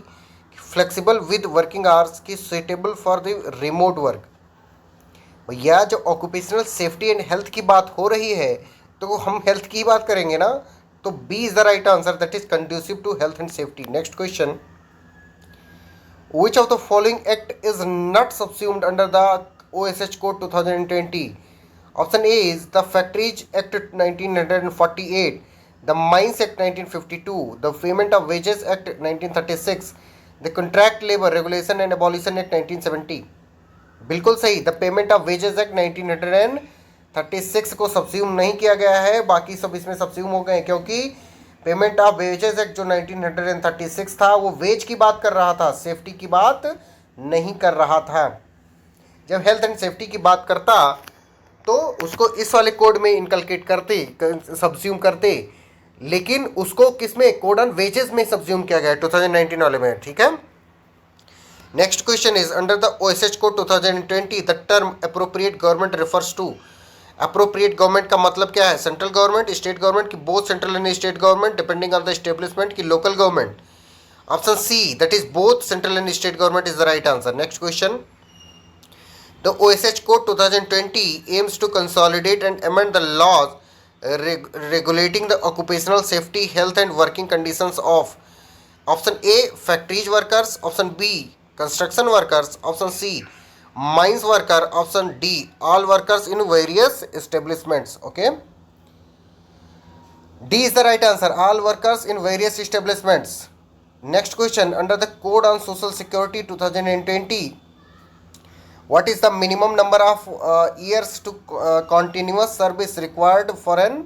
flexible with working hours, की suitable for the remote work। भैया जो occupational safety and health की बात हो रही है तो हम हेल्थ की बात करेंगे ना, तो B is the right answer, that is conducive to health and safety. Next question which of the following act is not subsumed under the OSH code 2020? Option A is the factories act 1948, the mines act 1952, the payment of wages act 1936, the contract labour regulation and abolition act 1970। बिल्कुल सही, the payment of wages act 1936 को subsume नहीं किया गया है, बाकी सब इसमें सब्स्यूम हो गए हैं, क्योंकि पेमेंट ऑफ वेजेस एक्ट जो 1936 था वो वेज की बात कर रहा था, सेफ्टी की बात नहीं कर रहा था। जब हेल्थ एंड सेफ्टी की बात करता तो उसको इस वाले कोड में इनकलकेट करते, सब्स्यूम करते, लेकिन उसको किसमें, कोड ऑन वेजेस में सब्स्यूम किया गया 2019 वाले में, ठीक है। Next question is under the OSH code 2020 the term appropriate government refers to, appropriate government का मतलब क्या है? सेंट्रल गवर्नमेंट, स्टेट गवर्नमेंट की, both central and state government depending on the establishment की, local government. Option C that is both central and state government is the right answer. Next question the OSH code 2020 aims to consolidate and amend the laws regulating the occupational safety, health and working conditions of, option A factories workers, option B construction workers, option C mines worker, option D all workers in various establishments। okay, D is the right answer, all workers in various establishments। next question under the code on social security 2020 what is the minimum number of years to continuous service required for an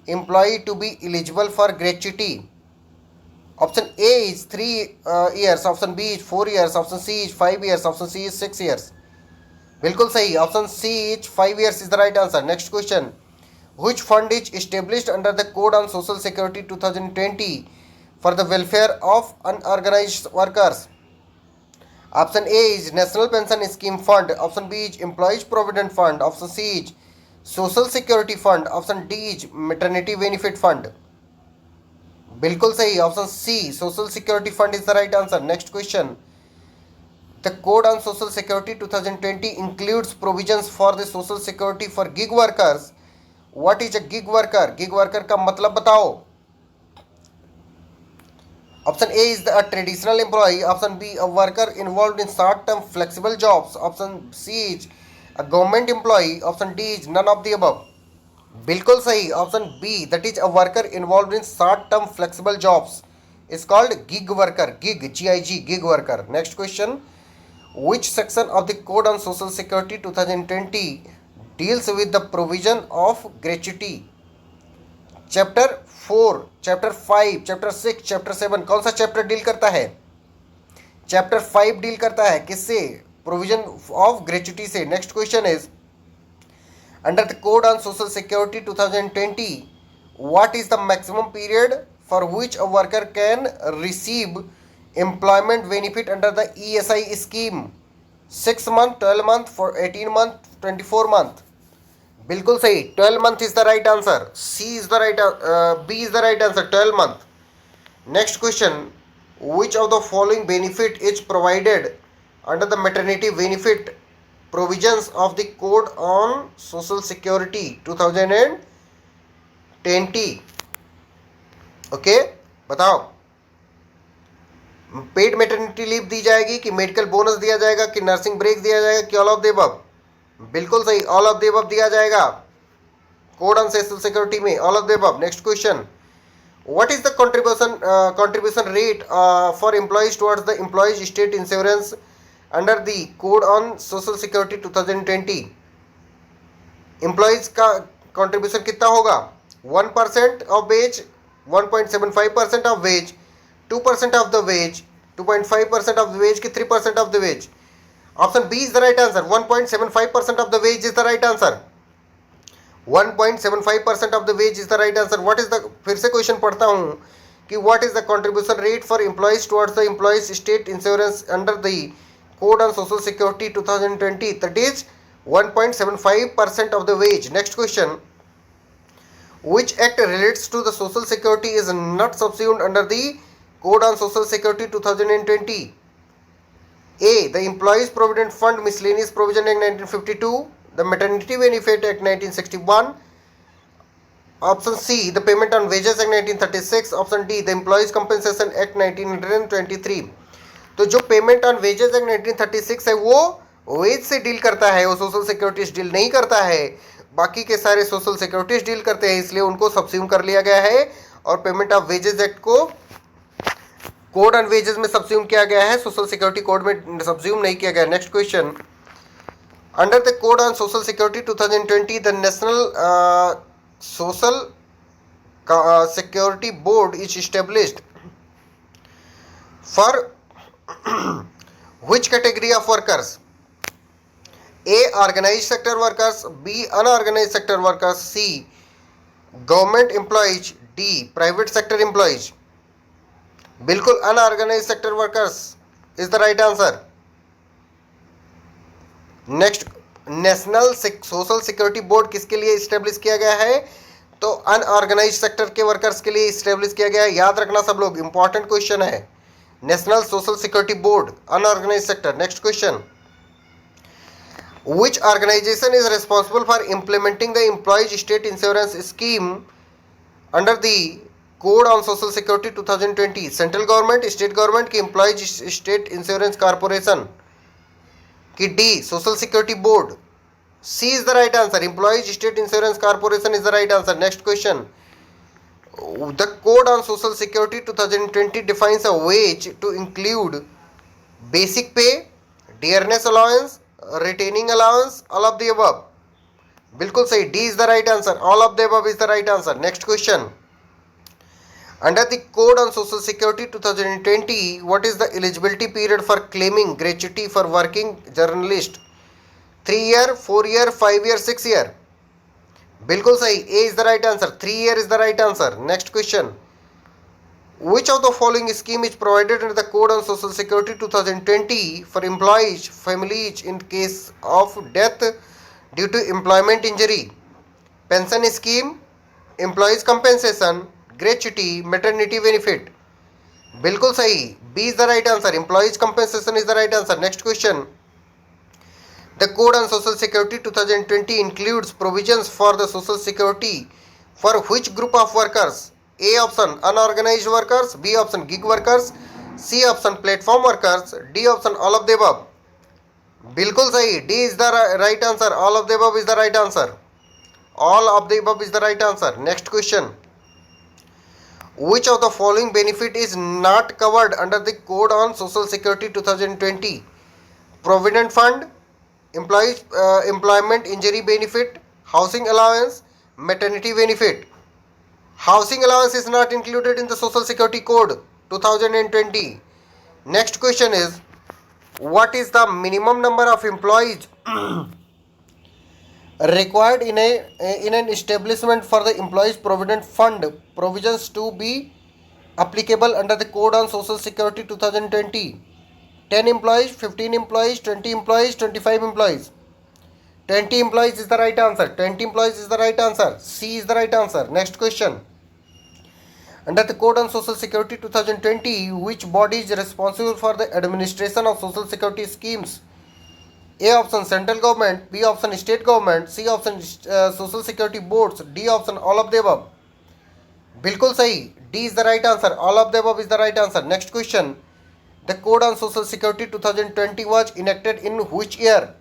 employee to be eligible for gratuity? Option A is 3 years, option B is 4 years, option C is 5 years, option C is 6 years। बिल्कुल सही, option C is 5 years is the right answer. Next question which fund is established under the code on social security 2020 for the welfare of unorganized workers? Option A is National Pension Scheme Fund, option B is Employees Provident Fund, option C is Social Security Fund, option D is Maternity Benefit Fund। बिल्कुल सही, option C social security fund is the right answer. Next question the code on social security 2020 includes provisions for the social security for gig workers। what is a gig worker? gig worker का मतलब बताओ। Option A is the traditional employee, option B a worker involve in short term flexible jobs, option C is a government employee, option D is none of the above. बिल्कुल सही, option B that is a worker involve in short term flexible jobs is called gig worker, gig GIG, gig worker. Next question which section of the code on social security 2020 deals with the provision of gratuity? Chapter 4, chapter 5, chapter 6, chapter 7 कौन सा chapter deal करता है? Chapter 5 deal करता है किससे? Provision of gratuity से। Next question is under the code on social security 2020 what is the maximum period for which a worker can receive employment benefit under the ESI scheme 6 month, 12 month, for 18 month, 24 month. बिल्कुल सही, 12 month is the right answer. C is the right, B is the right answer, 12 month. Next question, which of the following benefit is provided under the maternity benefit provisions of the Code on Social Security 2020? Okay, बताओ, paid maternity leave दी जाएगी कि medical bonus दिया जाएगा कि nursing break दिया जाएगा कि all of the above? बिल्कुल सही, ऑल ऑफ द अबव दिया जाएगा कोड ऑन सोशल सिक्योरिटी में, all of the above. Next question, what is the contribution rate for employees towards the employees state insurance under the code on social security 2020? employees का contribution कितना होगा? 1% of wage, 1.75% of wage, 2% of the wage, 2.5% of the wage कि 3% of the wage? Option B is the right answer. 1.75% of the wage is the right answer. 1.75% of the wage is the right answer. What is the, फिर से question पढ़ता हूँ कि what is the contribution rate for employees towards the employees state insurance under the code on social security 2020? That is 1.75% of the wage. Next question, which act relates to the social security is not subsumed under the code on social security 2020? A, the employees provident fund miscellaneous provision act 1952, the maternity benefit act 1961, option C, the payment on wages act 1936, option D, the employees compensation act 1923. तो जो payment on wages act 1936 है वो veg से deal करता है, वो social securities deal नहीं करता है, बाकी के सारे सोशल सिक्योरिटीज डील करते हैं, इसलिए उनको सब्स्यूम कर लिया गया है और पेमेंट ऑफ वेजेस एक्ट को कोड ऑन वेजेस में सब्स्यूम किया गया है, सोशल सिक्योरिटी कोड में सब्स्यूम नहीं किया गया. Next question, under the code on social security 2020 the national social security board is established for which category of workers? A, organized sector workers, B, unorganized sector workers, C, government employees, D, private sector employees. बिल्कुल unorganized sector workers is the right answer. Next, national social security board किसके लिए establish किया गया है? तो unorganised sector के workers के लिए इस्टेब्लिश किया गया है. याद रखना सब लोग, इंपॉर्टेंट क्वेश्चन है. National social security board, unorganised sector. Next question, which organization is responsible for implementing the employees state insurance scheme under the code on social security 2020? Central government, state government की employees state insurance corporation कि D, social security board? C is the right answer, employees state insurance corporation is the right answer. Next question, the code on social security 2020 defines a wage to include basic pay, dearness allowance, retaining allowance, all of the above. बिल्कुल सही, D is the right answer, all of the above is the right answer. Next question, under the code on social security 2020 what is the eligibility period for claiming gratuity for working journalist? 3 year, 4 year, 5 year, 6 year? बिल्कुल सही, A is the right answer, 3 year is the right answer. Next question, which of the following scheme is provided under the code on social security 2020 for employees families in case of death due to employment injury? pension scheme, employees compensation, gratuity, maternity benefit? बिल्कुल सही, B is the right answer, employees compensation is the right answer. Next question, the code on social security 2020 includes provisions for the social security for which group of workers? A option unorganized workers, B option gig workers, C option platform workers, D option all of the above. बिल्कुल सही, D is the right answer, all of the above is the right answer, all of the above is the right answer. Next question, which of the following benefit is not covered under the code on social security 2020? provident fund, employees employment injury benefit, housing allowance, maternity benefit? Housing allowance is not included in the social security code 2020. Next question is, what is the minimum number of employees required in an establishment for the employees provident fund provisions to be applicable under the Code on Social Security 2020? 10 employees, 15 employees, 20 employees, 25 employees. 20 employees is the right answer. 20 employees is the right answer. C is the right answer. Next question. Under the Code on Social Security 2020, which body is responsible for the administration of social security schemes? A option central government, B option state government, C option social security boards, D option all of the above. बिल्कुल सही, D is the right answer. All of the above is the right answer. Next question. The Code on Social Security 2020 was enacted in which year?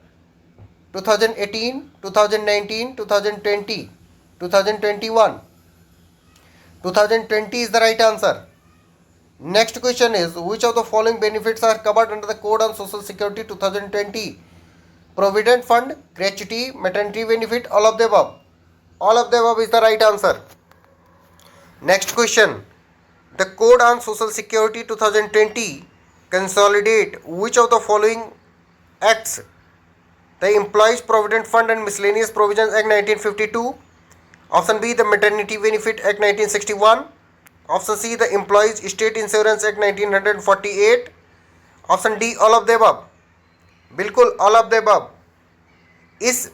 2018, 2019, 2020, 2021. 2020 is the right answer. Next question is, which of the following benefits are covered under the Code on Social Security 2020? Provident fund, gratuity, maternity benefit, all of the above. All of the above is the right answer. Next question. The Code on Social Security 2020 consolidate which of the following acts? The Employees Provident Fund and Miscellaneous Provisions Act 1952. Option B, the Maternity Benefit Act 1961. Option C, the Employees State Insurance Act 1948. Option D, all of the above. बिल्कुल all of the above. इस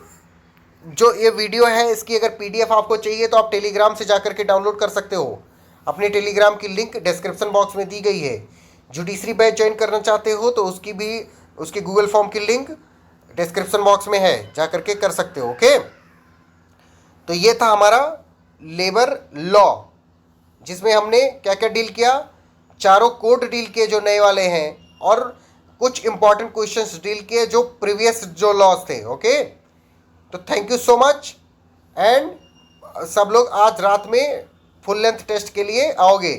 जो ये video है इसकी अगर PDF आपको चाहिए तो आप टेलीग्राम से जाकर के डाउनलोड कर सकते हो. अपनी टेलीग्राम की लिंक डिस्क्रिप्शन बॉक्स में दी गई है. जुडिशरी बैच ज्वाइन करना चाहते हो तो उसकी भी उसके गूगल फॉर्म की लिंक डिस्क्रिप्शन बॉक्स में है, जाकर के कर सकते हो. ओके, तो ये था हमारा लेबर लॉ जिसमें हमने क्या क्या डील किया. चारों कोड डील किए जो नए वाले हैं और कुछ इंपॉर्टेंट क्वेश्चंस डील किए जो प्रीवियस जो लॉज थे. ओके, तो thank you so much. And सब लोग आज रात में फुल लेंथ टेस्ट के लिए आओगे.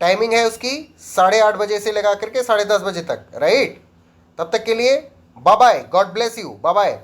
टाइमिंग है उसकी 8:30 बजे से लगा करके 10:30 बजे तक. राइट, तब तक के लिए bye bye. God bless you. Bye bye.